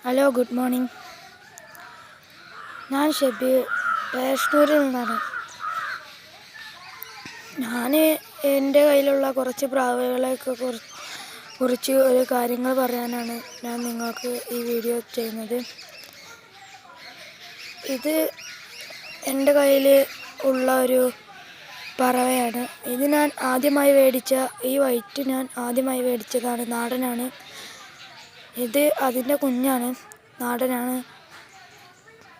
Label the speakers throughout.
Speaker 1: Hello, good morning. ഞാൻ ഷെബീർ പേഷ്ണൂരിൽ നിന്നാണ്. ഞാൻ എൻ്റെ കയ്യിലുള്ള കുറച്ച് പ്രാവുകളെയൊക്കെ കുറിച്ച് ഒരു കാര്യങ്ങൾ പറയാനാണ് ഞാൻ നിങ്ങൾക്ക് ഈ വീഡിയോ ചെയ്യുന്നത്. ഇത് എൻ്റെ കയ്യിൽ ഉള്ള ഒരു പറവയാണ്. ഇത് ഞാൻ ആദ്യമായി മേടിച്ച ഈ വൈറ്റ് ഞാൻ ആദ്യമായി മേടിച്ചതാണ്. നാടനാണ്. ഇത് അതിൻ്റെ കുഞ്ഞാണ്, നാടനാണ്.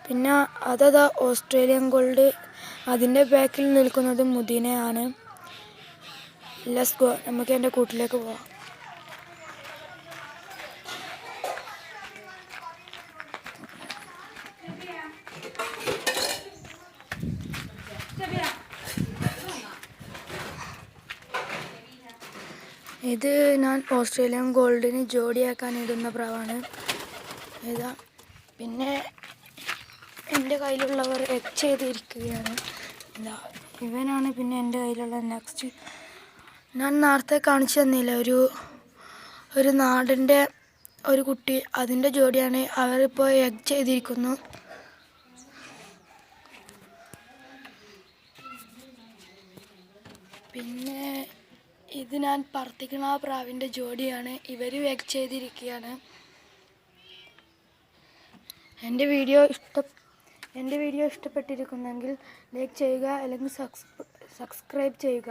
Speaker 1: പിന്നെ അതതാ ഓസ്ട്രേലിയൻ ഗോൾഡ്. അതിൻ്റെ ബാക്കിൽ നിൽക്കുന്നത് മുദീനയാണ്. ലെറ്റ്സ് ഗോ, നമുക്ക് എൻ്റെ കൂട്ടിലേക്ക് പോവാം. ഇത് ഞാൻ ഓസ്ട്രേലിയൻ ഗോൾഡിന് ജോഡിയാക്കാൻ ഇടുന്ന പ്രാവാണ്. ഇതാ, പിന്നെ എൻ്റെ കയ്യിലുള്ളവർ എഗ് ചെയ്തിരിക്കുകയാണ്. ഇതാ, ഇവനാണ് പിന്നെ എൻ്റെ കയ്യിലുള്ള നെക്സ്റ്റ്. ഞാൻ നേരത്തെ കാണിച്ചു തന്നില്ല, ഒരു നാടിൻ്റെ ഒരു കുട്ടി, അതിൻ്റെ ജോഡിയാണ്. അവരിപ്പോൾ എഗ് ചെയ്തിരിക്കുന്നു. പിന്നെ ഇത് ഞാൻ പറത്തിക്കണ പ്രാവിൻ്റെ ജോഡിയാണ്. ഇവർ എഗ് ചെയ്തിരിക്കുകയാണ്. എൻ്റെ വീഡിയോ ഇഷ്ടപ്പെട്ടിരിക്കുന്നെങ്കിൽ ലൈക്ക് ചെയ്യുക, അല്ലെങ്കിൽ സബ്സ്ക്രൈബ് ചെയ്യുക.